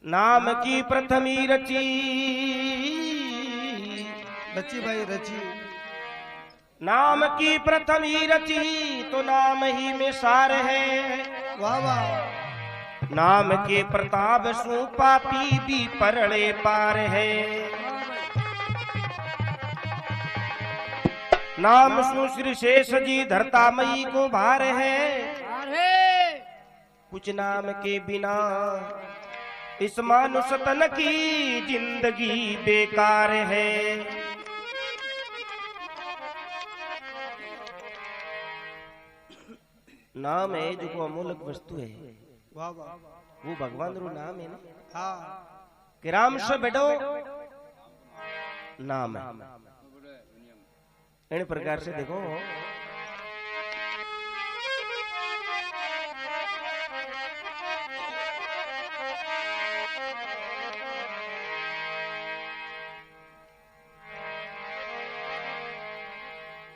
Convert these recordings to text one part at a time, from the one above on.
नाम की प्रथमी रची भाई रची। नाम की प्रथमी रची तो नाम ही में सार है। वाह वाह। नाम के प्रताप सु पापी भी परड़े पार है। नाम सु श्री शेष जी धरता मई को भार है। कुछ नाम के बिना इस मानुष तन की जिंदगी बेकार है। नाम है जो को अमूल्य वस्तु है। वाह वाह। वो भगवान रो नाम है ना। हाँ। कि राम से बेटो नाम है। इन प्रकार से देखो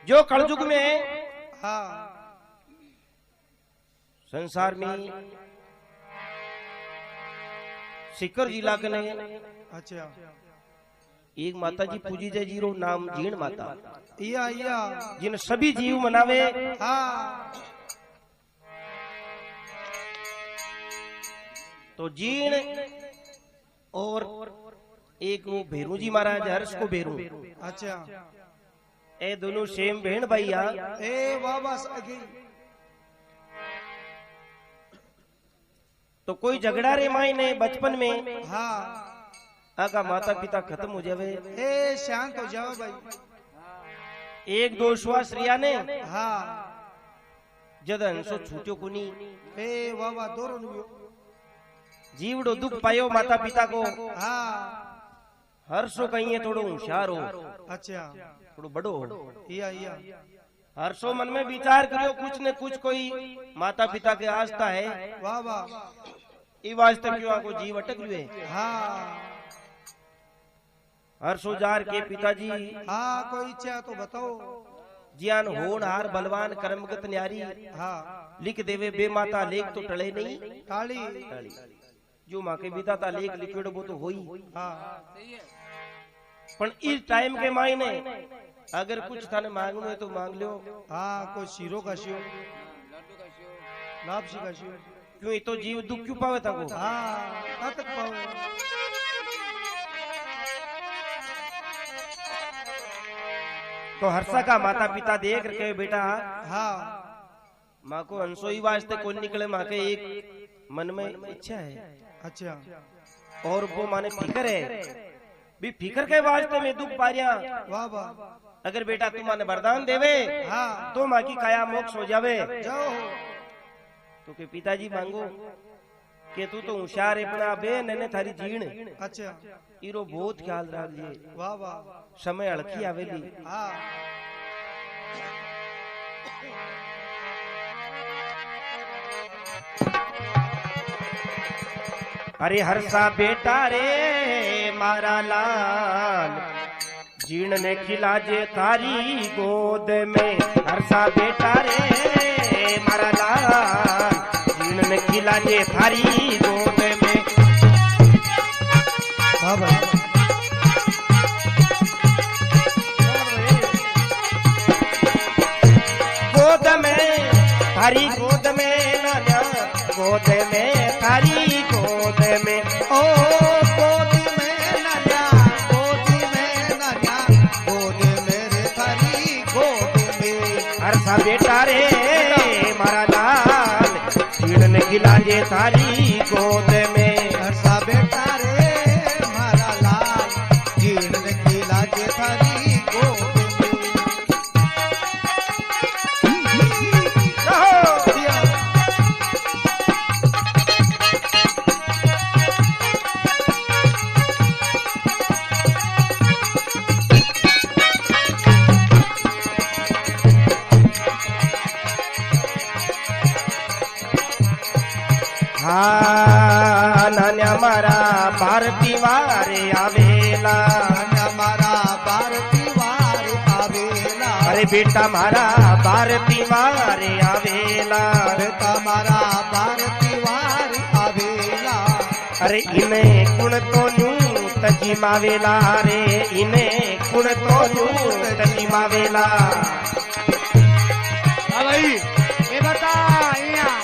जो कलयुग में हाँ संसार में सीकर जिला के ने अच्छा एक माता जी पूजी जय जीरो नाम जीण माता या जिन सभी जीव मनावे। हाँ तो जीण और एक वो भेरू जी महाराज हर्ष को भेरू। अच्छा ए दोनों सेम बहन भैया। ए बाबा सगी। तो कोई झगड़ा रे माई ने बचपन में हाँ आका माता पिता खत्म हो जावे। ए शांत हो जाओ भाई। एक दो श्वास रिया ने हाँ जद हंसो छूट्यो कुनी। ए बाबा दोरो नुयो जीवड़ो दुख पायो माता पिता को। हाँ हर्षो कहीं थोड़ो होशियार हो। अच्छा थोड़ो बड़ो हो। या हर्षो मन में विचार करियो कुछ न कुछ कोई माता पिता के आस्था है। वाह वाह। ई वास्ते क्यों आको जीव अटक हुए। हाँ हर्षो जार के पिताजी हाँ कोई इच्छा तो बताओ। जियान होनहार बलवान कर्मगत न्यारी हाँ लिख देवे बे माता लेख तो टले नहीं। ताली जो माँ के बिता था लेख लिखियो वो तो होई। हाँ पण इस टाइम के मायने अगर कुछ थाने मांगनो है तो मांग लो। हाँ कोई शीरो का शिव लापसी का शिव। क्यों ये तो जीव दुख क्यों पावे था को। हाँ तक पाओ। तो हर्षा का माता पिता देख रखे बेटा हाँ माँ को हंसो ही वास्ते कौन निकले। माँ के एक मन में इच्छा है। अच्छा और वो माने फिकर है भी फिकर के वास्ते में दुख पारिया। वाह वाह। अगर बेटा तू माने वरदान देवे हाँ तो माँ की काया मोक्ष हो जावे। जाओ तो के पिताजी मांगो के तू तो होशियार है अपना बे ने थारी जीण। अच्छा इरो बहुत ख्याल रख लिए। वाह वाह। समय अड़की आवेली। हाँ अरे हर्षा बेटा रे मारा लाल जीण ने खिला जे थारी गोद में। हर्षा बेटा रे मारा लाल जीण ने खिला जे थारी गोद में। हाँ भाई। गोद में थारी गोद में नाना गोद में थारी गोद में। ओ गोद में नन्या गोद में नन्या गोद मेरे थारी गोद में। हर्षा बेटा रे मारा लाल जीण ने खिला जे थारी गोद में। हर्षा बेटा रे मारा लाल जीण ने खिला जे थारी गोद में। हाँ नान्या मारा भारती वारे आवेला। मारा भारती वारे आवेला। अरे बेटा मारा भारती वारे आवेला। बेटा मारा भारती वारे आवेला। अरे इन्हें तो न्यू तजी मावेला रे इने कुण तो न्यू तजी मावेला भाई ये बता यहाँ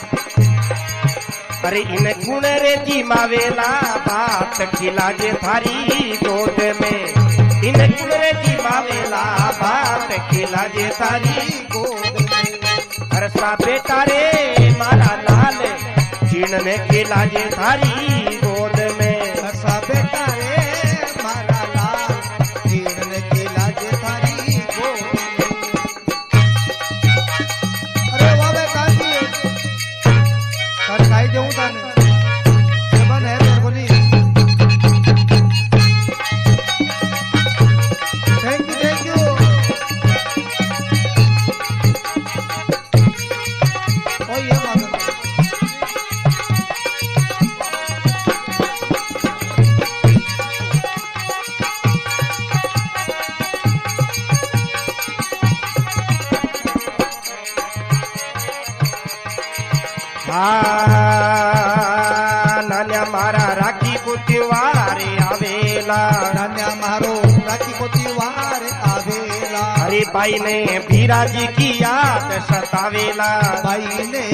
अरे इन कुण रे जी मावेला बात खिलाजे थारी गोद में इन कुण रे जी मावेला बात खिलाजे थारी गोद में हरसा बेटा रे मारा लाल जीण ने खिलाजे थारी गोद में हरसा बेटा रे मारा लाल जीण ने खिलाजे थारी गोद में अरे वाह बे काजी तारी खाई देऊं ताने जबन है तेरे को नहीं थैंक यू ओ ये माता नान्या मारा राखी को त्योहार आवेला नान्या मारो राखी को त्योहार आवेला अरे भाई ने बीराजी की याद सतावेला भाई ने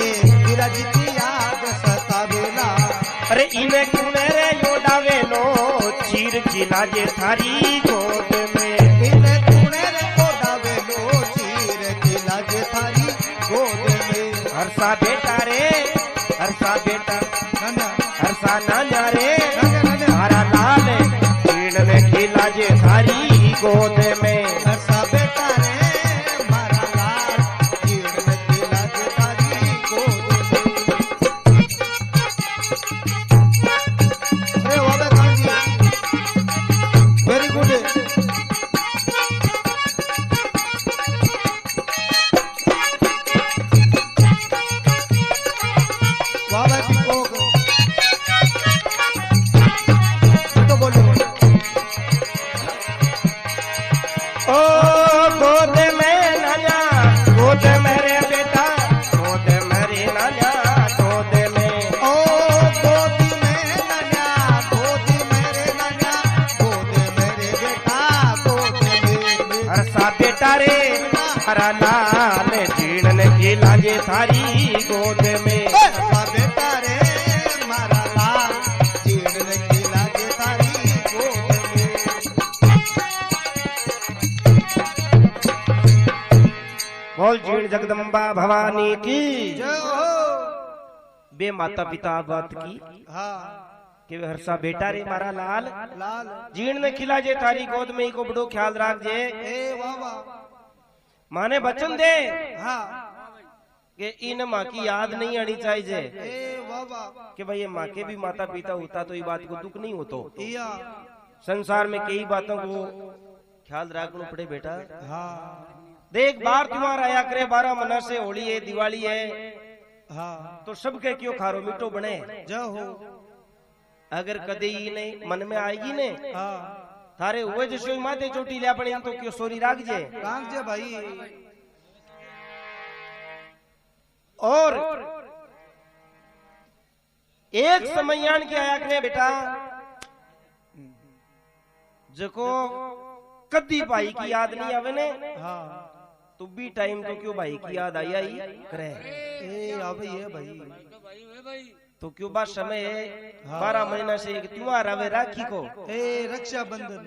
बीराजी की याद सतावेला अरे इने कुने रे योडावेलो चीर खिलाजे थारी गोद में इने कुने रे योडावेलो चीर खिलाजे थारी गोद में हरसा बेटा रे हरसा बेटा नान्या हरसा नान्या रे नान्या मारा लाल जीण ने खिलाजे थारी गोद में हरसा बेटा रे मारा लाल जीण ने खिलाजे थारी गोद में अरे वाह बे काजी वेरी गुड वाह भाई पिकोक तो बोलो ओ गोद में नान्या गोद मेरे बेटा गोद मेरे नान्या गोद में ओ गोदी में नान्या गोदी मेरे नान्या गोद मेरे बेटा गोद में हरसा बेटा रे हरा लाल जीण ने खिलाजे थारी गोद में हरसा बेटा रे मारा लाल जीण ने खिलाजे थारी गोद में बोल जीण जगदम्बा भवानी की जय हो बे माता पिता बात की हाँ कि वे हरसा बेटा रे मारा लाल लाल जीण ने खिलाजे थारी गोद में को बड़ो ख्याल राख जे ए वाह वाह माने बचन दे हाँ कि इन माँ की याद नहीं आनी चाहिए ए वाह वाह कि भाई ये माँ के भी माता पिता होता तो ये बात को दुख नहीं होतो इया संसार में कई बातों को ख्याल रखना पड़े बेटा हाँ देख बार तुम्हारा आया करे 12 महीना से होली है दिवाली है हाँ तो सबके क्यों खारो मीठो बने जय हो अगर कदे ही नहीं मन में आएगी ने हाँ थारे हुए जैसे माथे चोटी लिया पड़े तो क्यों सोरी राख जे कांग जे भाई और एक समयान के आया करे बेटा जको कदी भाई की याद नहीं आवे ने हाँ तू भी टाइम तो क्यों भाई की याद आई आई करे ए अब ये भाई तो क्यों बात समय है 12 महीना से एक त्योहार आवे राखी को ए रक्षा बंधन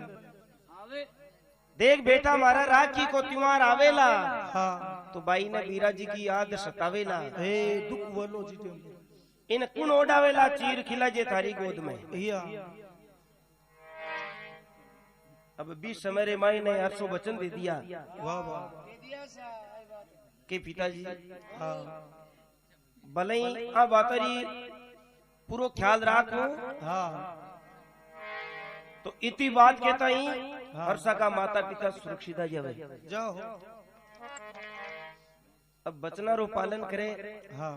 देख बेटा हमारा राखी को त्योहार आवेला हाँ तो भाई ने बीरा जी की याद सतावेला ए दुख वलो जी इन कुण ओडावेला चीर खिलाजे थारी गोद में इया अब 20 समय रे माई ने 800 वचन दे दिया वाह वाह के पिताजी हाँ भले ही आ बातरी पूरो ख्याल राखो हाँ तो इति बात कहता ही हर्षा का माता पिता सुरक्षित जावे जाओ अब बचना रो पालन करे हाँ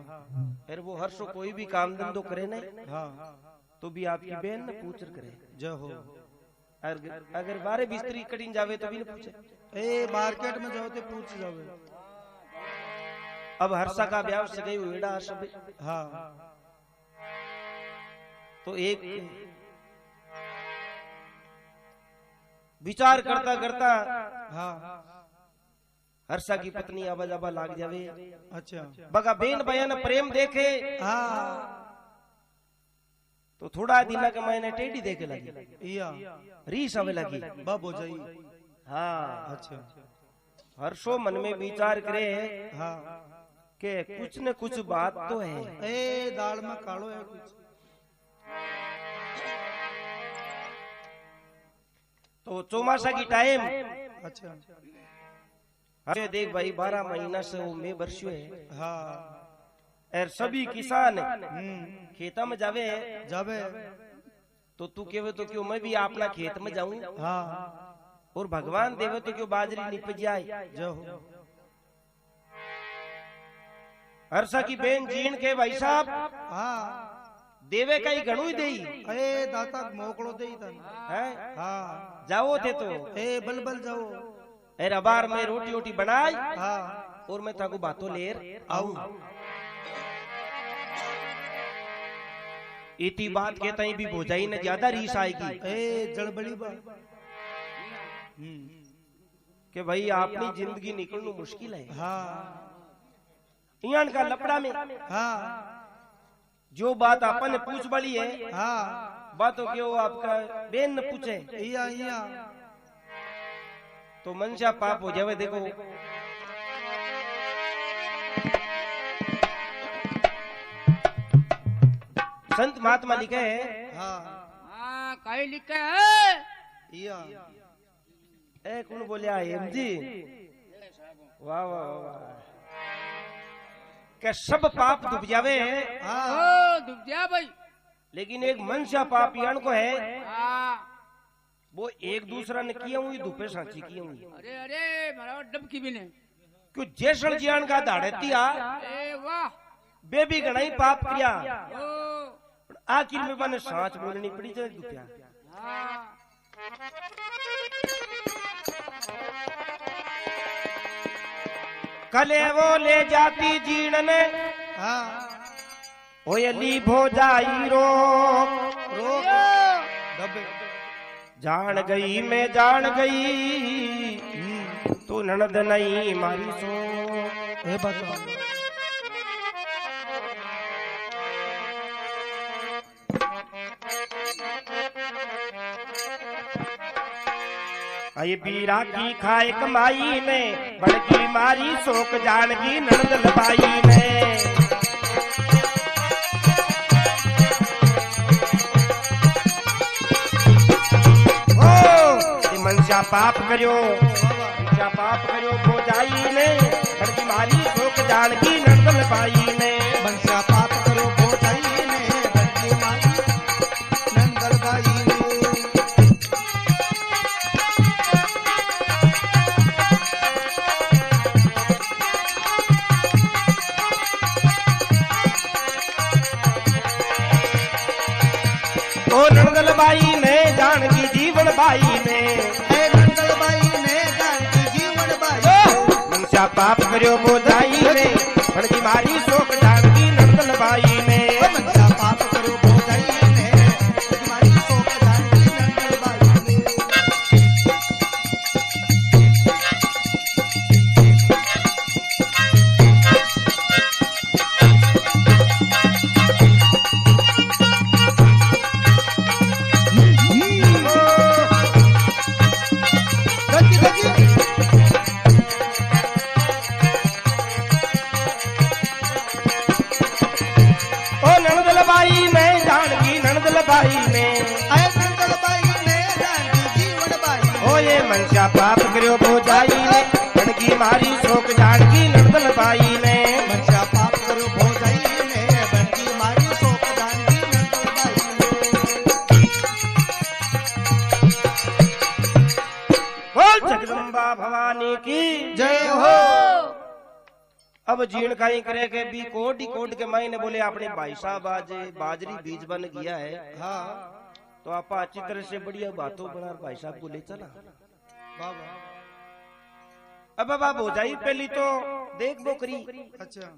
फिर वो हर्षो कोई भी काम धंधो करे न हाँ तो भी आपकी बहन न पूछ करे जय हो अगर बारे बिस्तरी कटिन जावे तो भी न पूछे ए मार्केट में जाओ तो पूछ जावे अब हर्षा का ब्याह से गई वेड़ा सब हाँ तो एक विचार करता करता हाँ हर्षा की पत्नी आवा जावा लाग जावे। अच्छा बगा बेन बयान प्रेम देखे हाँ तो थोड़ा दिन के मैंने टेढ़ी देखे लगी, या रीस आवे लगी। बाबू जाई हाँ अच्छा हर्षो मन में विचार करे हाँ के कुछ न कुछ बात तो है। ए दाल में कालो है कुछ। तो चौमासा की टाइम अच्छा अरे देख भाई 12 महीना से वो में बरसो है। हाँ और सभी किसान खेता में जावे जावे तो तू केवे तो क्यों मैं भी अपना खेत में जाऊं। हाँ और भगवान देवे तो क्यों बाजरी निप जाए। जाओ हर्षा की बेन जीण के भाई साहब हाँ देवे का ही घणु ही देई ए दाता मोकलो दे तन है। हाँ जाओ थे तो ए बल बल जाओ एर अबार में रोटी रोटी बनाई हाँ और मैं थाको बातों लेर आऊं। इतनी बात कहता ही भी भोजाई ने ज्यादा रीस आएगी। ए जड़बड़ी बात कि भाई अपनी जिंदगी निकलना मुश्किल है। हाँ इयान का लपड़ा में हाँ जो बात अपन ने पूछ बड़ी है हाँ बातों क्यों आपका बेन न पूछे इया इया तो मनसा पाप हो जावे। देखो संत महात्मा लिखे है हाँ कहीं लिखा है इया ए कौन बोलिया एम जी वाह वाह वाह के सब पाप डूब जावे हाँ ओ डूब जा भाई। लेकिन एक मनसा पाप यान को है हाँ वो एक दूसरा ने किया हुई धूपे सांची की हुई अरे अरे मारा डब की भी ने क्यों जैसन जियान का दाड़तिया ए वाह बेबी गणाई पाप किया ओ आखिर में बने सांच बोलनी पड़ी जाए दुपया। हाँ कले वो ले जाती जीण ने हाँ ओयली भोजाई रो रोक दबे जान गई मैं जान गई तू ननद नहीं मारी सो। ए बताओ अये बीरा की खाए कमाई में बड़की मारी शोक जानगी ननद लबाई में। ओ मनसा पाप करियो मनसा पाप करियो भोजाई ने बड़की मारी शोक जानगी ननद लबाई में। मनसा पाप करो भोजाई ने बड़की मारी नंदल बाई ने। ओ नंदल बाई ने जानकी जीवन बाई ने ए नंदल बाई ने जानकी जीवन बाई मनसा पाप करियो भोजाई ने बड़की मारी शोक जानकी नंदल बाई ने। मनसा पाप करो भोजाई ने बड़की मारी शोक जानकी नंदल बाई ने। गजी गजी ओ नंदल बाई ने जानकी नंदल बाई ने ए नंदल बाई ने जानकी जीवन बाई ओ ये मनसा पाप करियो भोजाई ने बड़की मारी शोक जानकी नंदल बाई ने। मनसा पाप करो भोजाई ने बड़की मारी शोक जानकी नंदल बाई ने। बोल जगदम्बा भवानी की जय हो। अब जीण काई करे के भी कोट के मायने बोले अपने भाई साहब आज बाजरी बीज बन गया है हाँ तो आप अच्छी तरह से बढ़िया बातों बना भाई साहब को ले चला। बाबा अब बाबा हो जाई पहली तो देख बोकरी अच्छा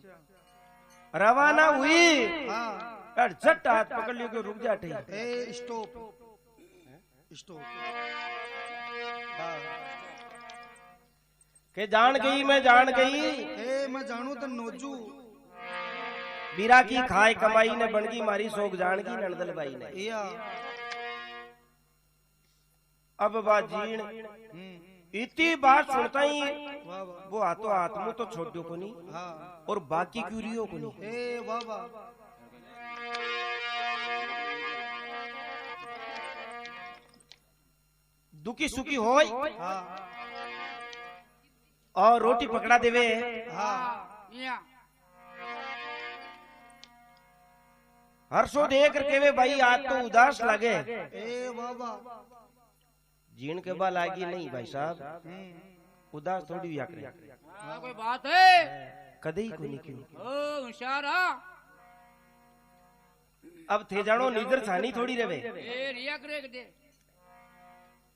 रवाना हुई हाँ और झट हाथ पकड़ लियो के रुक जाते ए स्टॉप स्टॉप। हाँ के जान गई मैं जान गई ए मैं जानू तो नोजू बीरा की खाए कमाई ने बनगी मारी सोग जान की नंदल बाई ने या अब बाजीण इतनी बात सुनता ही वाह वाह वो हाथों हाथ मुंह तो छोड़ दो को नहीं हाँ और बाकी क्यूरियो को नहीं। ए वाह वाह दुखी सुखी होय हाँ और रोटी पकड़ा देवे हाँ या हर्षो देख के वे भाई आज तो उदास लगे ए वाह वाह जीण के बा लागी नहीं भाई साहब उदास थोड़ी भी आकरे हाँ, कोई बात है कदई को नहीं क्यों ओ होशियार हाँ। अब थे जानो नीदर छानी थोड़ी रवे ए रिया करे के दे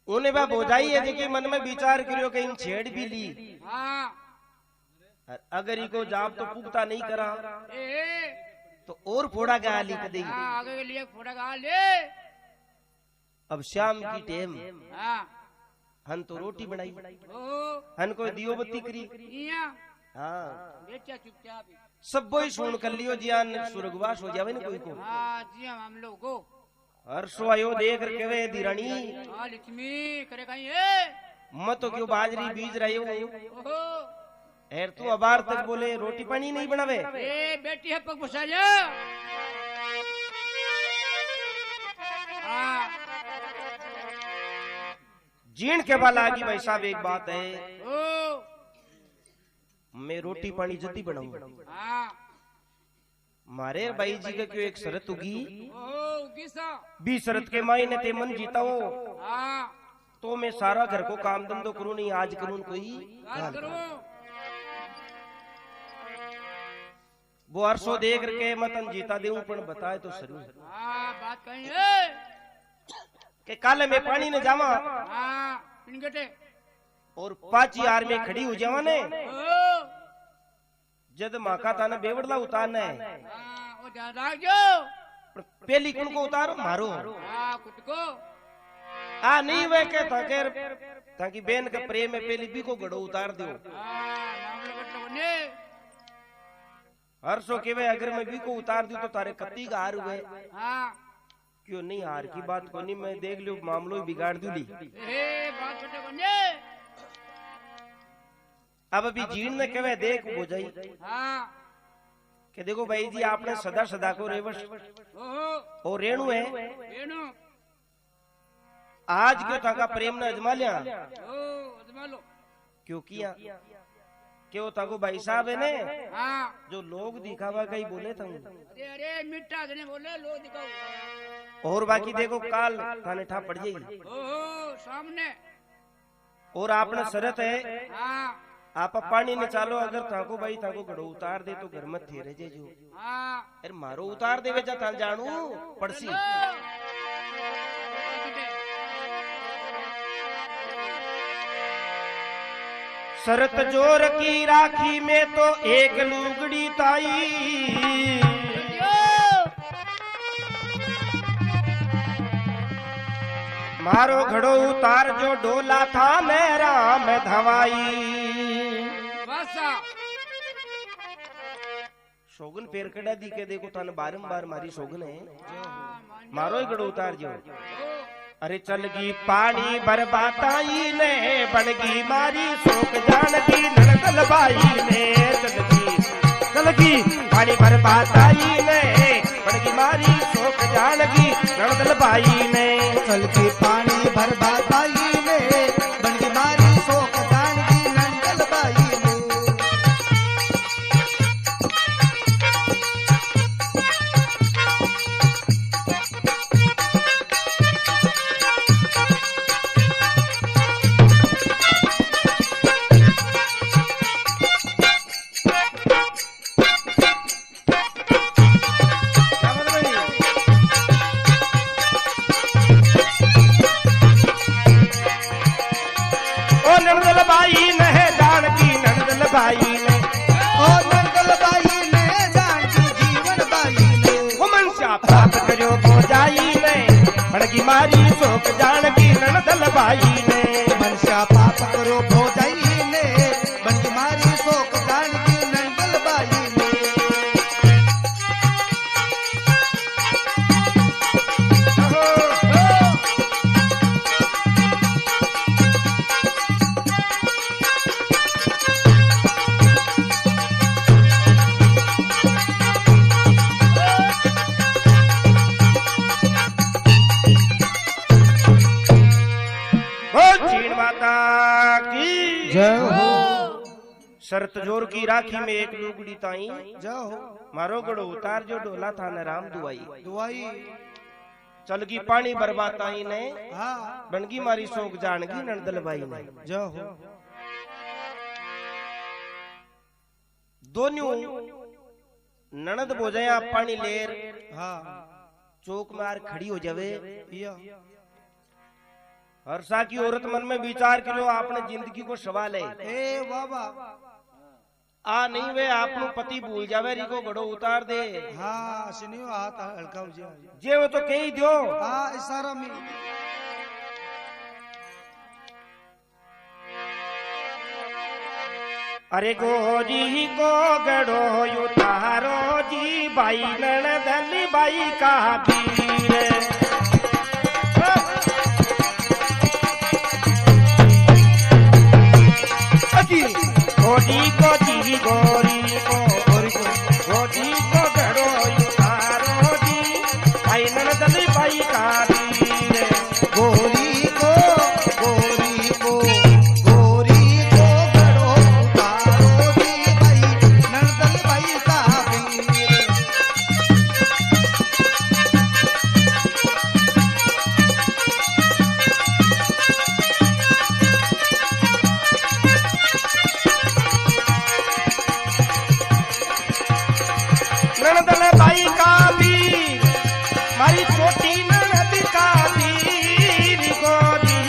उन्हें बा बोझाई है जी मन में विचार करियो कहीं छेड़ भी ली हाँ अगर इको जाप तो पुगता नहीं करा ए तो और फोड़ा गा ली कदई हाँ आगे के लिए फोटा गा ले अब शाम की टेम हाँ हन तो रोटी बनाई ओ हन कोई दियो बत्ती करी या हाँ बेचा चुपचाप ही। सब बोई सुन कर लियो जियान स्वर्गवास हो जावे ना कोई को हाँ जी हम लोग को हर्षो आयो देख के वे दिरानी हाँ लक्ष्मी करे कहीं है मत तो क्यों बाजरी बीज रहे हो ओहो एर तू अबार तक बोले रोटी पानी नहीं बनावे ए बेटी है पग बसा जा हाँ जीण के बाल आगी भाई साहब एक बात है ओ मैं रोटी पानी जल्दी बनाऊं हाँ मारे भाई जी का क्यों एक शरत उगी ओ किसा बी शरत के मायने ते मन जीता हो हाँ तो मैं सारा घर को काम धंधो करूं नहीं आज करूं कोई बात करो वो अरसो देख के मतन जीता देऊं पण बताए तो सरू हाँ बात कहीं है के काले में पानी ने जावा हाँ पिनगटे और पाची आर में खड़ी हो जावा ने ओ जद माका थाने बेवड़ला उतारना है हाँ वो ध्यान रख जो पण पहली कुन को उतारो मारो हाँ खुद को आ नहीं वे के थकेर ताकि बेन के प्रेम में पहली बी को गड़ो उतार दो हाँ मामलो कटलो बने हर्षो के वे अगर मैं बी को उतार दूं तो तारे कत्ती का हार हुए हाँ क्यों नहीं हार की बात को नहीं मैं देख लियो मामलो ही बिगाड़ दूली ए बात कटे बने अब अभी जीण ने कहे देख बोझाई हाँ कि देखो भाई जी आपने सदा सदा को रेवश ओहो और रेणु है रेणु आज क्यों ताका प्रेम ने अजमा लिया ओ अजमा लो क्यों किया क्यों ताको भाई साहब है ने हाँ जो लोग दिखावा कहीं बोले था अरे अरे मिट्टा देने बोले लो दिखाओ और बाकी देखो काल थाने ठा पड़ जाएगी ओहो सामने और आपने शरत है हाँ आप पानी ने चालो अगर ताको भाई ताको गड़ो उतार दे तो घर में थे रहे जो हाँ अरे मारो उतार दे बेचा था जानू पड़सी शरत जोर की राखी में तो एक लुगड़ी ताई मारो घड़ो उतार जो डोला था मेरा में धवाई शोगन पेर कड़ा दी के देखो थाने बारंबार मारी शोगन है मारो ही घड़ो उतार जो अरे चलगी पानी बरबाताई ने बनगी मारी शोक जानगी नड़कल बाई ने चलगी पानी बरबाताई ने बनगी मारी शोक जानगी नड़कल बाई ने चलगी पानी बरबाताई ने बनगी मारी शोक जानगी नंदल बाई ने बाई ने ओ नंदल बाई ने जानकी जीवन बाई ने वो मन से प्राप्त करो बोझाई ने बनगी मारी शोक जानगी भाई ने मनसा पाप करो भोजाई ने बन मारी शोक जानकी नंदल बाई ने चीन माता की जय हो शरत जोर की राखी में एक लुगड़ी ताई जय हो मारो गड़ो उतार जो डोला था न राम दुआई दुआई चलगी पानी बर्बाद ताई ने हाँ बनगी मारी शोक जानगी नंदल बाई ने जय हो दोनों ननद बोझया पानी लेर हाँ चौक मार खड़ी हो जावे या हर्षा की औरत मन में विचार करो आपने जिंदगी को सवाल है ए बाबा आ नहीं वे आपनो पति भूल जावे री को घड़ो उतार दे हाँ सुनियो हाथ हल्का हो जाए जे वो तो कही दियो हाँ इशारा में अरे गोरी को गड़ो उतारो जी बाई ननदली बाई का वीर गोरी को जी गोरी को गोरी को गड़ो उतारो जी बाई ननदली बाई का वीर गोरी को गोरी को गोरी को गड़ो उतारो जी भाई नंदल भाई का वीर ननदल बाई का वीर मारी छोटी ननद का वीर गोरी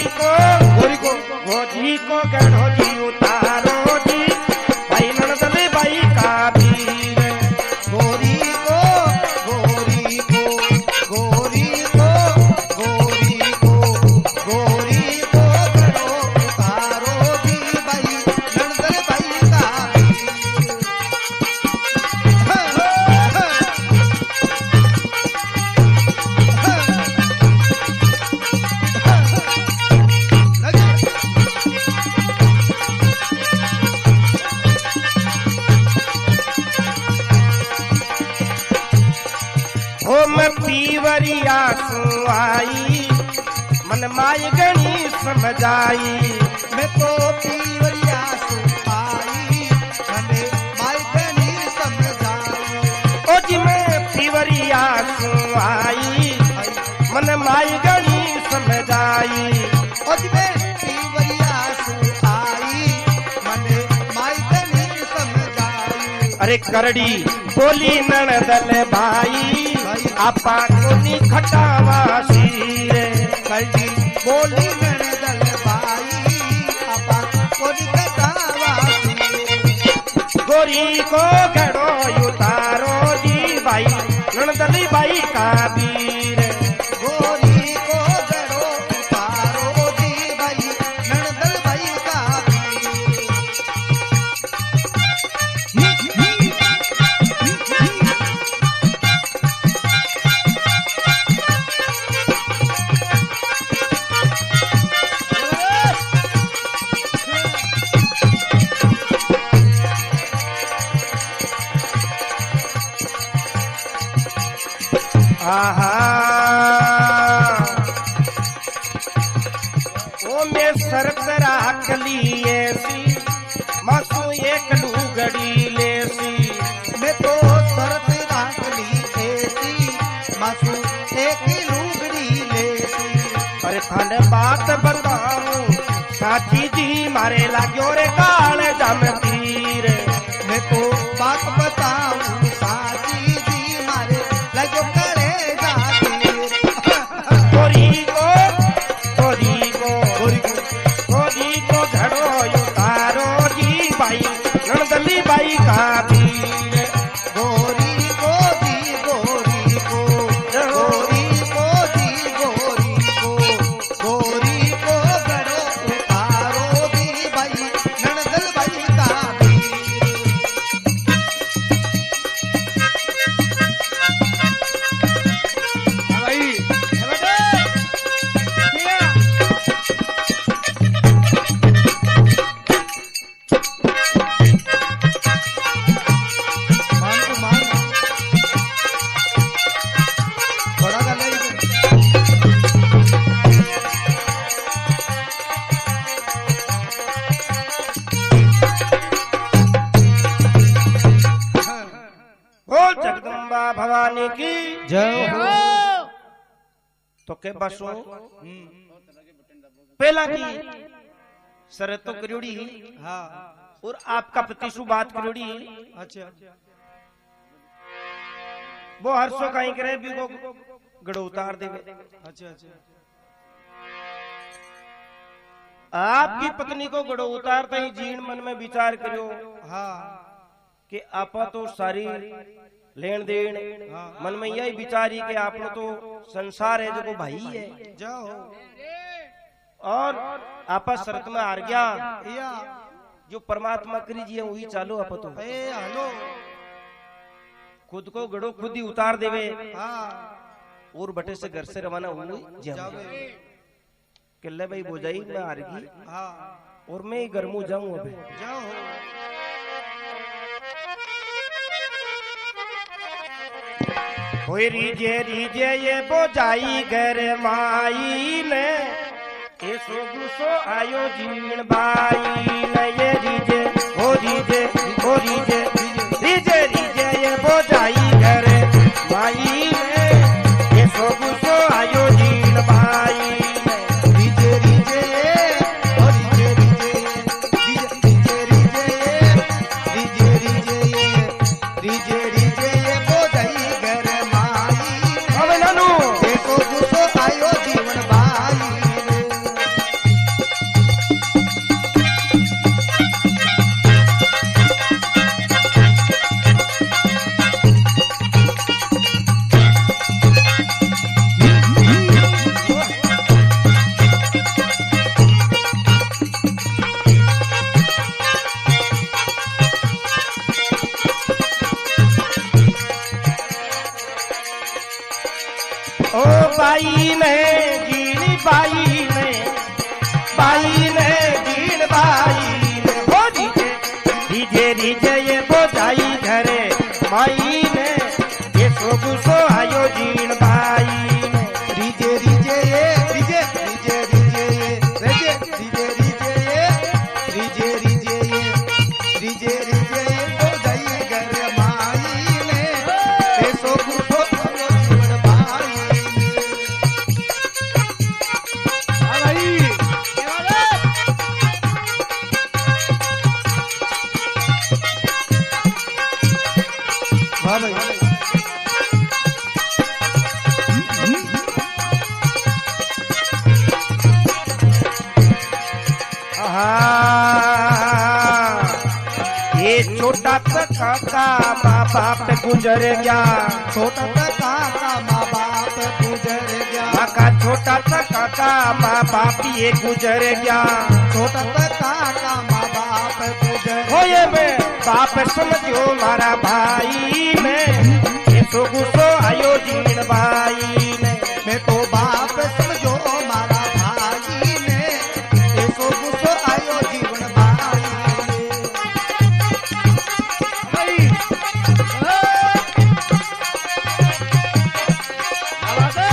को गढ़ो जी उतारो जी भाई ननदल बाई का वीर गोरी को गोरी को गोरी को गोरी को गोरी को गड़ो उतारो जी भाई नंदल भाई का ओ मैं पीवरिया सुआई मन माय गणी समझाई मैं तो पीवरिया सुपाई हमें मायकनी समझाई ओ जी मैं पीवरिया सुआई मन माय गणी समझाई और मैं पीवरिया सुपाई मने मायकनी समझाई अरे करड़ी बोली ननदल भाई आपा कोनी खटावा शीर कल्दी बोली नंदल भाई आपा कोनी कटावा गोरी को गड़ो उतारो जी भाई ननदली बाई का वीर गोरी को गड़ो उतारो जी भाई नंदल भाई का आहा ओ मैं शरत राख लिए सी मासू एक लुगड़ी ले सी मैं तो शरत राख ली थी मासू एक लुगड़ी लेती अरे थाने बात बताऊं साची जी मारे लाग्यो रे काल जम तीर मैं तो बात बताऊं साची जी मारे लगो करे जाती गोरी को घड़ो उतारो जी भाई नंदली बाई का वीर गोरी को दी गोरी को गोरी को दी गोरी को गोरी को बोल जगदम्बा भवानी की जय हो। तो के बसो पहला की शरत तो करोड़ी हाँ और आपका प्रतिशु बात करोड़ी अच्छा वो हर सो कहीं करे भी को गड़ो उतार देवे। अच्छा अच्छा आपकी पत्नी को गड़ो उतारते ही जीण मन में विचार करो हाँ कि आपा तो सारी लेन देन मन में यही विचारी कि आप तो संसार है जो भाई है जाओ और आपा शरत में हार गया या जो परमात्मा करी जी वही चालो आप तो ए हेलो खुद को गड़ो खुद ही उतार देवे हाँ और बटे से घर से रवाना हुए जावे किल्ले भाई बोझाई मैं हार गई हाँ और मैं ही गर्मू जाऊं अबे जाओ होए रीजे ये बोझाई घर माई ने ऐसो गुस्सो आयो जीण बाई ने ये रीजे हो रीजे हो रीजे रीजे रीजे ये बोझाई घर माई ने ऐसो गुस्सो आयो जीण बाई ने रीजे रीजे ओ रीजे रीजे रीजे रीजे रीजे ये बोझाई घर माई अब नानू देखो गुस्सो आयो जीवन बाई ओ बाई ने जीण बाई ने जीण बाई ने हो रीजे रीजे ये बोझाई घरे माई ने ये सो गुस्सो आयो जीण बाई ने रीजे रीजे ये रीजे रीजे रीजे ये रीजे रीजे ये रीजे रीजे ये रीजे रीजे ये बोझाई घर माई ने ऐसो गुस्सो आयो जीवन बाई हाँ भाई क्या बात है? वाह भाई ये छोटा सा काका माँ बाप गुजर गया छोटा सा काका माँ बाप गुजर गया काका छोटा सा काका माँ बाप ये गुजर गया छोटा सा काका माँ बाप गुजर होए में बाप समझो मारा भाई में ये सो गुस्सो आयो जीण बाई ने मैं तो बाप समझो मारा भाई ने ऐसो गुस्सो आयो जीवन भाई भाई क्या बात है?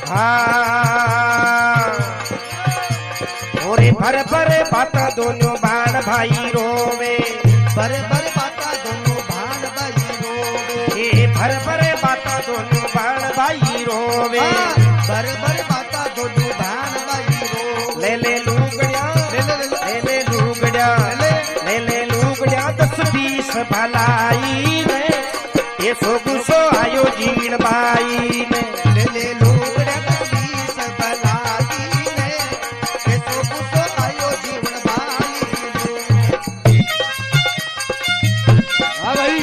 हाँ ओरे भर भर बाता दोनों बाण भाई रोवे बड़े बड़े बाता दोनों भान भाई रोवे ये भर भर बाता दोनों बाण भाई रोवे बड़े बड़े बाता दोनों भान भाई रोवे ले लूगड़िया ले लूगड़िया ले लूगड़िया 10-20 भलाई ने ये सो गुस्सो आयो जीण बाई ने ले लूगड़े 20 बलाई ने ऐसो गुस्सो आयो जीवन भाई हाँ भाई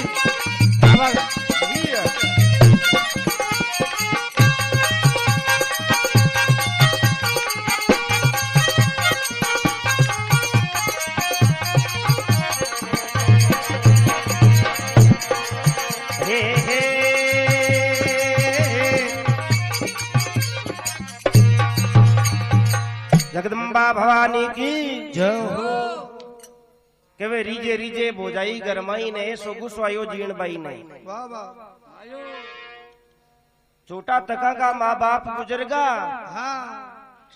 क्या बात है? हे हे जगदम्बा भवानी की जय हो के वे रीजे रीजे बोझाई गरमाई ने सो गुस्सो आयो जीण बाई ने वाह वाह आयो छोटा तका का माँ बाप गुजर गा हाँ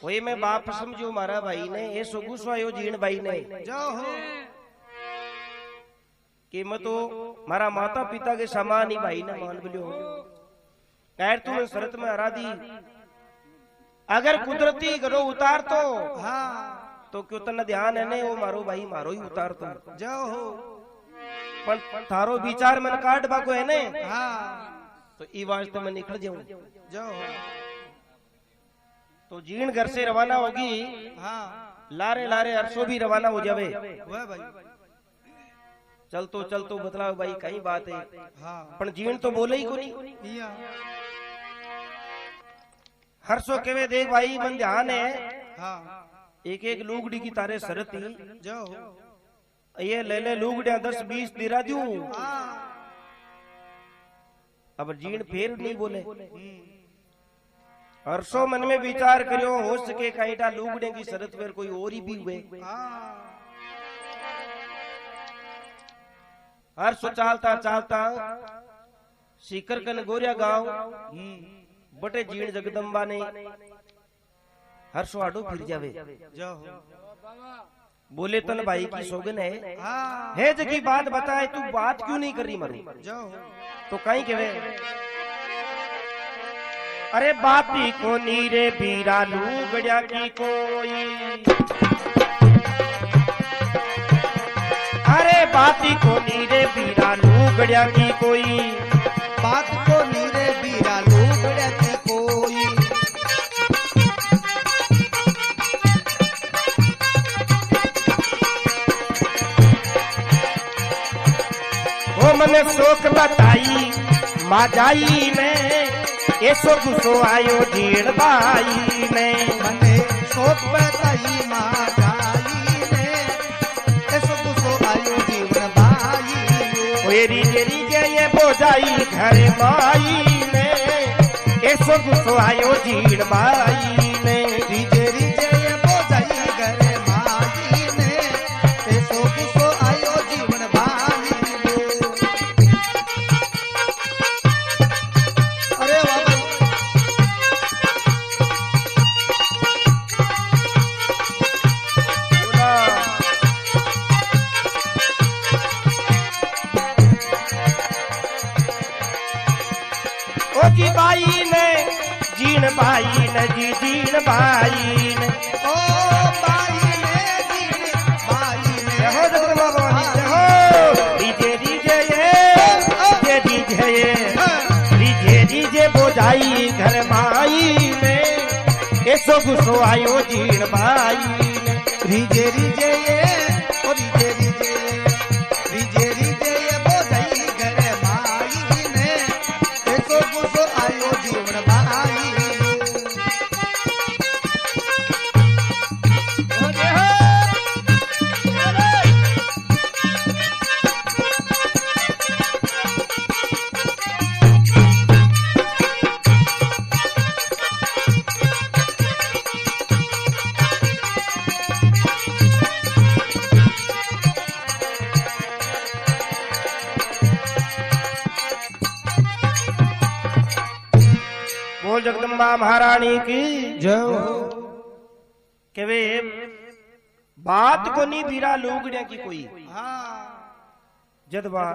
वही मैं बाप समझो मारा भाई ने ये सो गुस्सा आयो जीण भाई ने जाओ हो कि मैं तो मारा माता पिता के समान ही भाई ने मान बिलो खैर तुम शरत में हरा दी अगर कुदरती करो उतार तो हाँ तो क्यों तना ध्यान है ने वो मारो भाई मारो ही उतार तो जाओ हो पण थारो विचार मन काट बाको है ने हाँ तो ई वास्ते मैं निकल जाऊं जाओ हो तो जीण घर से रवाना होगी हाँ लारे लारे अरसों भी रवाना हो जावे वह भाई चल तो बतलाओ भाई कई बात है हाँ पण जीण तो बोले ही को नहीं इया हर्षो केवे देख भाई मन ध्यान है हाँ एक एक लूगड़ी की तारे शरत ही जाओ हो ये ले लूगड़िया 10-20 दिरा दूं हाँ अब जीण फेर नहीं बोले हर्षो मन में विचार करियो हो सके काईटा लूगड़े की शरत पर कोई और ही भी हुए हाँ हर्षो चालता चालता सीकर कन गोरिया गांव बटे जीण जगदम्बा ने हर्षो आडो फिर जावे जाओ हो बोले तन भाई की सोगन है हाँ है जगी बात बताए तू बात क्यों नहीं कर रही मरू जाओ हो तो कहीं केवे अरे बाती को नीरे बीरा लूगड़िया की कोई अरे बाती को नीरे बीरा लूगड़िया की कोई बात को नीरे बीरा लूगड़िया की कोई वो मने शोक बताई माजाई ने ऐसो गुस्सो आयो जीण बाई ने मने शोक बताई माँ जाई ने ऐसो गुस्सो आयो जीवन बाई ने ओए रीजे ये बोझाई घर माई ने ऐसो गुस्सो आयो जीण बाई ने रीजे ये बोझाई घर माई ने ऐसो गुस्सो आयो जीवन बाई ने अरे वाह भाई ओ जी बाई ने जीण बाई ने जी जीण बाई ने ओ बाई ने जीण बाई ने जय हो जगदम्बा भवानी जय हो डीजे ये डीजे बोझाई घर माई ने ऐसो गुस्सो आयो जीण बाई ने रीजे ये ओ रीजे ये बोझाई घर माई ने ऐसो गुस्सो आयो जीवन बाई बोल जगदम्बा महारानी की जय हो के वे बात को नहीं बीरा लूगड़िया की कोई हाँ जदवा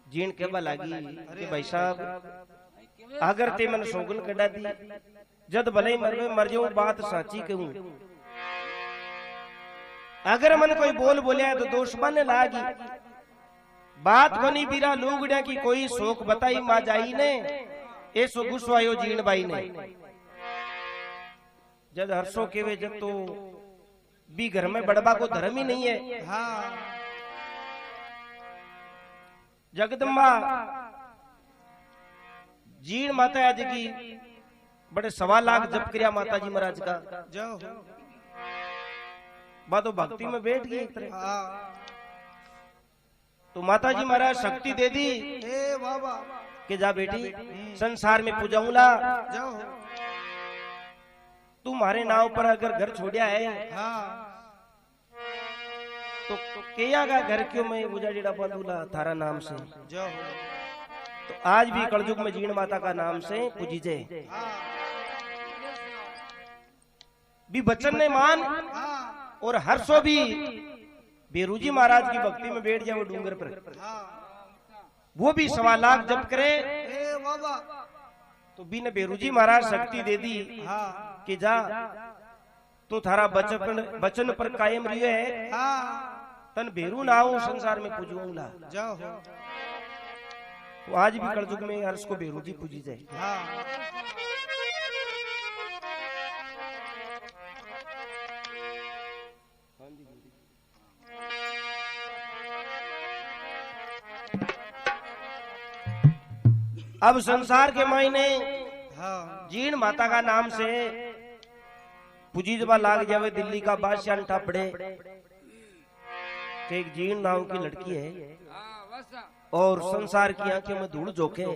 जीण के लागी कि भाई साहब अगर ते मन सोगन कड़ा दी जद भले मर जाऊं बात साची कहूं अगर मन कोई बोल बोलिया तो दोष बन लागी बात को नहीं बीरा लूगड़िया की कोई शोक बताई माँ जाई ने ऐसो गुस्सो आयो जीण बाई ने जद हर्षो केवे जब तो भी घर में बड़बा को धर्म ही नहीं है हाँ जगदम्बा जीण माता आज की बड़े 1.25 लाख जप क्रिया माता जी महाराज का जय हो बात भक्ति में बैठ गई एक तरह हाँ तो माता जी महाराज शक्ति दे दी ए बाबा कि जा बेटी संसार में पूजाऊंगा जय हो तुम्हारे नाव पर अगर घर छोड़िया है हाँ तो किया का घर क्यों मैं उजाड़ीड़ा बंधुला थारा नाम से जय हो तो आज भी कलयुग में जीण माता का नाम से पूजी जय हाँ भी वचन ने मान हाँ और हर्षो भी बेरूजी महाराज की भक्ति में बैठ जाओ डूंगर पर, वो भी 1.25 लाख जप करे ए बाबा तो बिन बेरूजी महाराज शक्ति दे दी हाँ कि जा तू थारा बचन पर कायम रियो है, हाँ तन बेरू ना हो संसार में पूजूंगा। जाओ तो आज भी कलयुग में हर्ष को बेरूजी पूजी जाए। हाँ अब संसार के मायने हाँ जीण माता का नाम से पूजी जब लाग जावे दिल्ली का बादशाह अंठा पड़े कि एक जीण नाम की लड़की है हाँ वैसा और संसार की आंखें में धूल झोंके,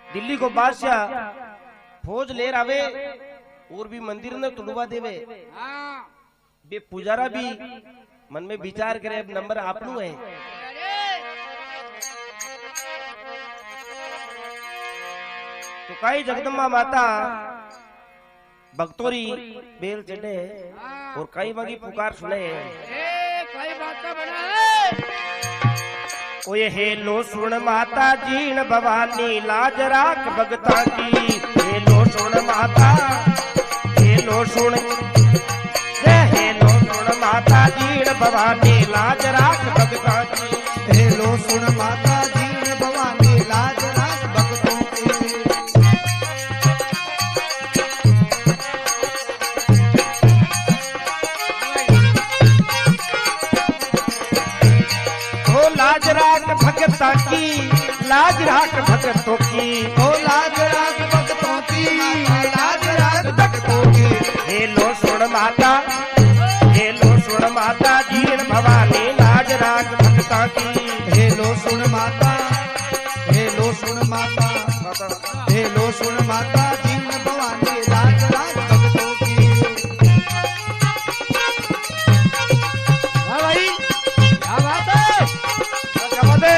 दिल्ली को बादशाह फौज ले आवे और भी मंदिर ने तुड़वा देवे, हाँ बे पुजारा भी मन में विचार करे अब नंबर आपनू है। अरे तो कई जगदम्बा माता भक्तोरी बेल चढ़े और कई वगी पुकार सुने, ए कई बात बना है ओए हेलो सुन माता जीण भवानी लाज राख भगता की, हेलो सुन माता, हेलो सुन, हेलो सुन माता जीण भवानी लाज राख भगता की, हेलो सुन माता जीण भवानी लाज राख भक्तों की। ओ लाज राख भगता की, लाज राख भगतों की, ओ लाज राख भक्तों की, लाज राख भक्तों की। हेलो सुन माता, हेलो सुन माता जीण भवानी लाज राख भगता की, हेलो सुन माता, हेलो सुन माता, हेलो सुन माता जीण भवानी लाज राख भक्तों की। हाँ भाई क्या बात है क्या बात है?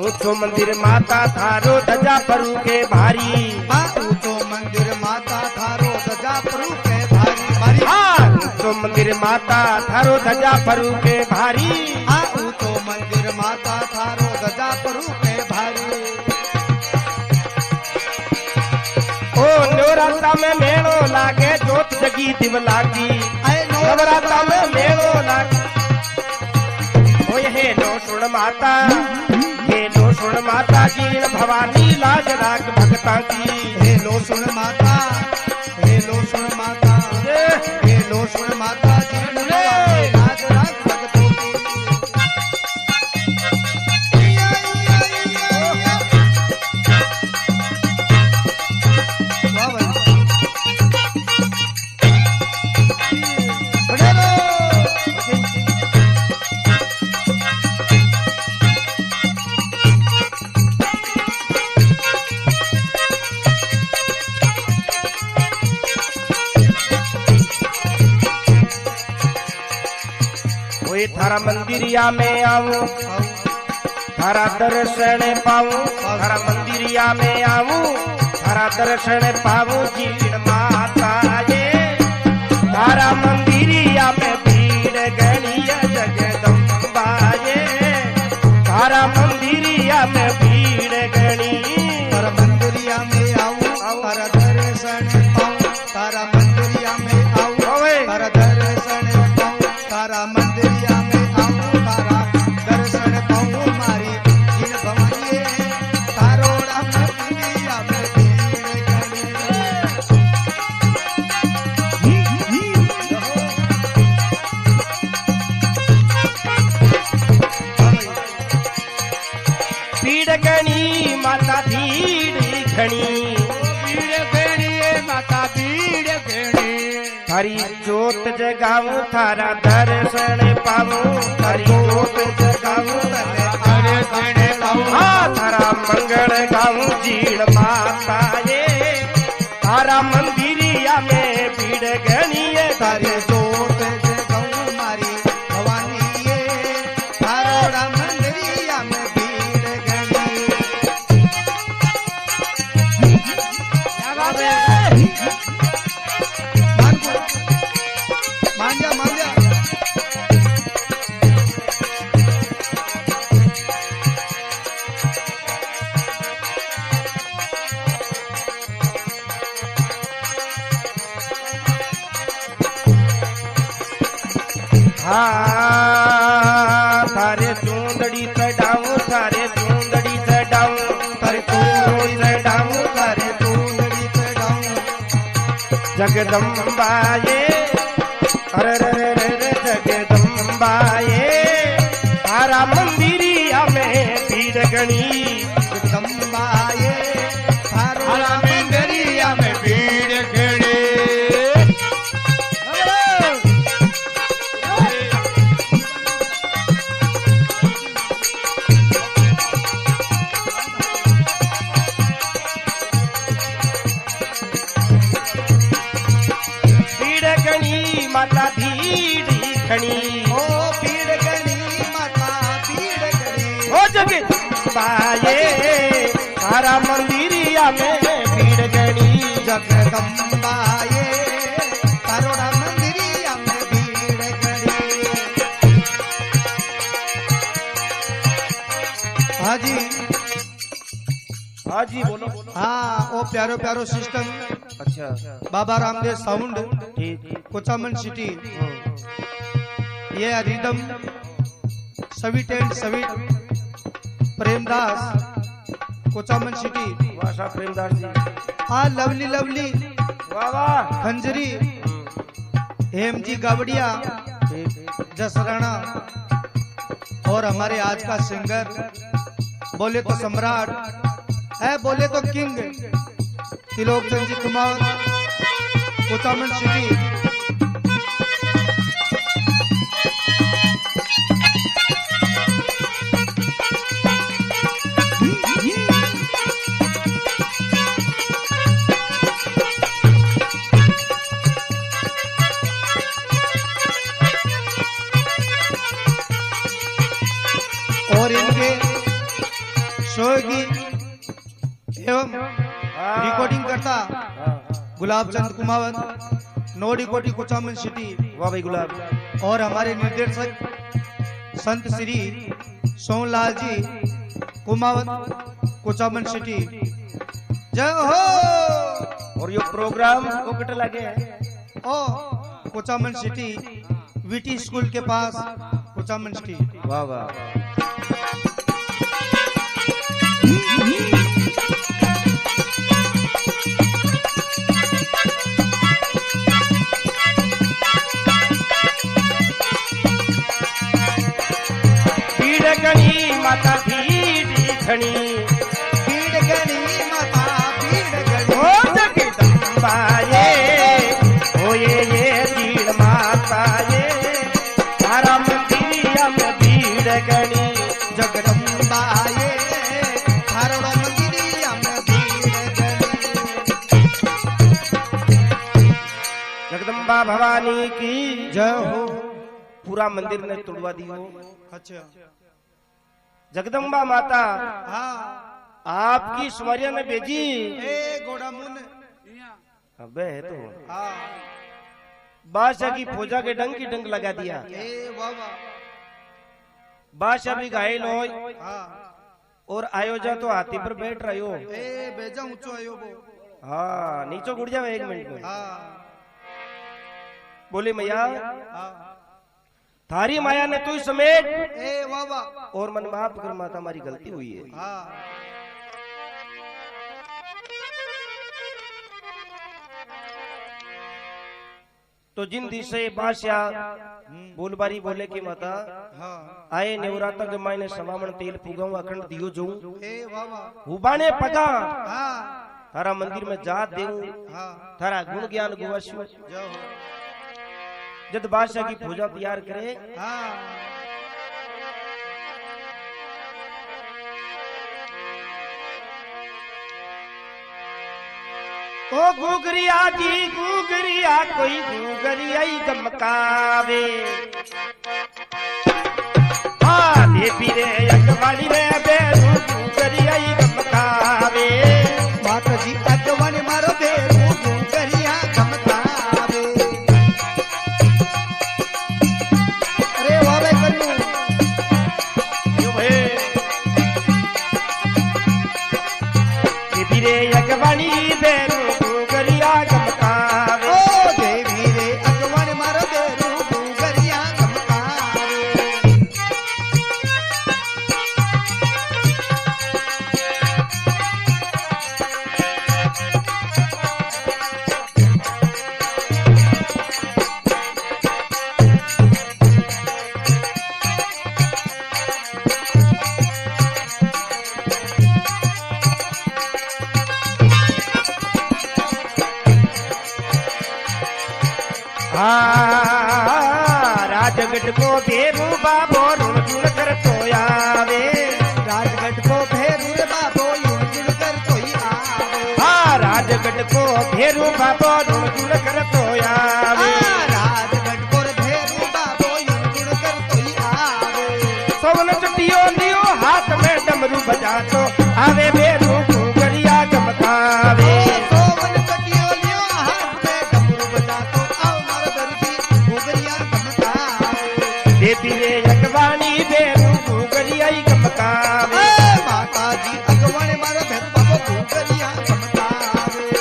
ऊंचो मंदिर माता थारो ध्वजा परु के भारी, हाँ ऊंचो मंदिर माता थारो ध्वजा परु के भारी भारी। हाँ ऊंचो मंदिर माता थारो ध्वजा परु के भारी, हाँ ऊंचो मंदिर माता थारो ध्वजा परु के भारी। ओ नवरात्रा में मेलो लागे जोत जगी दिव लागी, ऐ नवरात्रा में मेलो लागे। ओए हेलो सुन माता, हेलो सुन माता जीण भवानी लाज राख भगता की, हेलो सुन माता, हेलो सुन माता, हेलो सुन माता जीण भवानी लाज राख भक्तों की। इया, इया, इया, इया। वाह भाई। बड़े लो। ओए थारा मंदिरिया में आऊं, थारा दर्शन पाऊं, थारा मंदिरिया में आऊं, थारा दर्शन पाऊं जीण माता ये, थारा मंदिरिया में भीड़ गणिय जगदम्बा ये, थारा मंदिरिया में भीड़ गणी। तारा मंदिरिया में आऊं, तारा दर्शन पाऊं, तारा मंदिरिया में आऊं, ओए तारा दर्शन पाऊं, तारा मंदिरिया में आऊं, तारा दर्शन पाऊं मारी जीण भवानी तारो राम मंदिरिया में भीड़ भीड़ गणी माता भीड़ घणी, भीड़ घेड़ी माता भीड़ घेड़ी थारी जोत जगाऊं थारा दर्शन पाऊं, थारी जोत जगाऊं अरे गणे पाऊं, हाँ थारा मंगल गाऊं जीण माता ये, थारा मंदिरिया भीड़ घनी है तारे जोत जगाऊं मारी भवानी ये थारोड़ा मंदिरिया में भीड़ घनी। मान जा मान जा। हाँ थारे चूंदड़ी चढ़ाऊं थारे चूंदड़ी चढ़ाऊं तारे चूंदड़ी चढ़ाऊं तारे चूंदड़ी चढ़ाऊं। जगदम्बा ये अरे रे रे रे जगदम्बा ये तारा मंदिरिया में भीड़ घनी। जगदम्बा ये थारोड़ा मंदिरिया में भीड़ घनी। भीड़ घनी माता भीड़ घनी ओ भीड़ घनी माता भीड़ घनी। ओ जगदम्बा ये तारा मंदिरिया में भीड़ घनी। जगदम्बा ये थारोड़ा मंदिरिया में भीड़ घनी। हाँ जी हाँ जी बोलो। हाँ ओ प्यारो प्यारो सिस्टम अच्छा बाबा रामदेव साउंड ठीक कोचामन सिटी ये rhythm sweet and sweet Premdas कोचामन सिटी। भाषा प्रेमदास जी हाँ लवली लवली वाह वाह खंजरी हेम जी गावड़िया ठीक जसराना और हमारे आज का सिंगर बोले तो सम्राट है बोले तो किंग त्रिलोकचंद जी कुमार कोचामन सिटी। और इनके शोगी एवं रिकॉर्डिंग करता गुलाब चंद कुमावत नोडी कोटी कोचामन सिटी। वाह भाई गुलाब। और हमारे निर्देशक संत श्री सोनलाल जी कुमावत कोचामन सिटी। जय हो। और ये प्रोग्राम कोकट लगे है ओ कोचामन सिटी वीटी स्कूल के पास कोचामन सिटी। वाह वाह भीड़ घनी माता भीड़ घनी भीड़ घनी माता भीड़ घनी। ओ जगदम्बा ये ओ ये भीड़ माता ये तारा मंदिरिया में भीड़ घनी। जगदम्बा ये थारोड़ा मंदिरिया में भीड़ घनी। जगदम्बा भवानी की जय हो। पूरा मंदिर ने तोड़वा दियो। अच्छा जगदम्बा माता हाँ आपकी स्मरिया ने भेजी। ए गोड़ा मुन अबे है तो हाँ बादशाह की फौजा के डंग की डंग लगा दिया। ए बाबा बादशाह भी घायल हो हाँ और आयोजा तो हाथी पर बैठ रहे हो। ए बेजा ऊंचो आयो वो हाँ नीचे गुड़ जाओ 1 मिनट में। हाँ बोले मैया हाँ थारी माया ने तू समेट ए बाबा और मन माफ कर माता हमारी गलती हुई है। हाँ तो जिन दिशे बादशाह बोलबारी बोले कि माता हाँ आए नेवराता के मायने सवामण तेल फुगाऊं अखंड दियो जो ए बाबा हुबाने पगा हाँ थारा मंदिर में जात देऊं हाँ थारा गुण ज्ञान गुवास्यु। जाओ जब बादशाह की फौजा तैयार करे हाँ ओ गुगरिया कोई घूगरियाई गमकावे देवी रे अगवानी रे बेरू घूगरियाई गमकावे माता जी अगवानी मारो बेरू घूगरिया गमकावे अरे वाह भाई कन्नू यो भाई देवी रे अगवानी बेरू घूगरिया गमकावे ओ देवी रे अगवानी मारो बेरू घूगरिया गमकावे राजगढ़ को भेरू बाबो रुण जुण कर तो आवे राजगढ़ को भेरू रे बाबो युण जुण कर कोई आवे राजगढ़ को भेरू बाबो रुण जुण कर तो आवे राजगढ़ को भेरू बाबो युण जुण कर कोई आवे सोवन चटियो लियो हाथ में डमरू बजा तो आवे भेरू घूगरिया गमकावे सोवन चटियो लियो हाथ में डमरू बजा तो आओ मारो दर्जी घूगरिया गमकावे देवी रे अगवानी भेरू घूगरियाई गमकावे माता जी अगवानी मारो भेरू बाबो घूगरिया गमकावे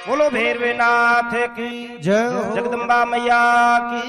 बोलो भैरवनाथ की जय हो जगदम्बा मैया की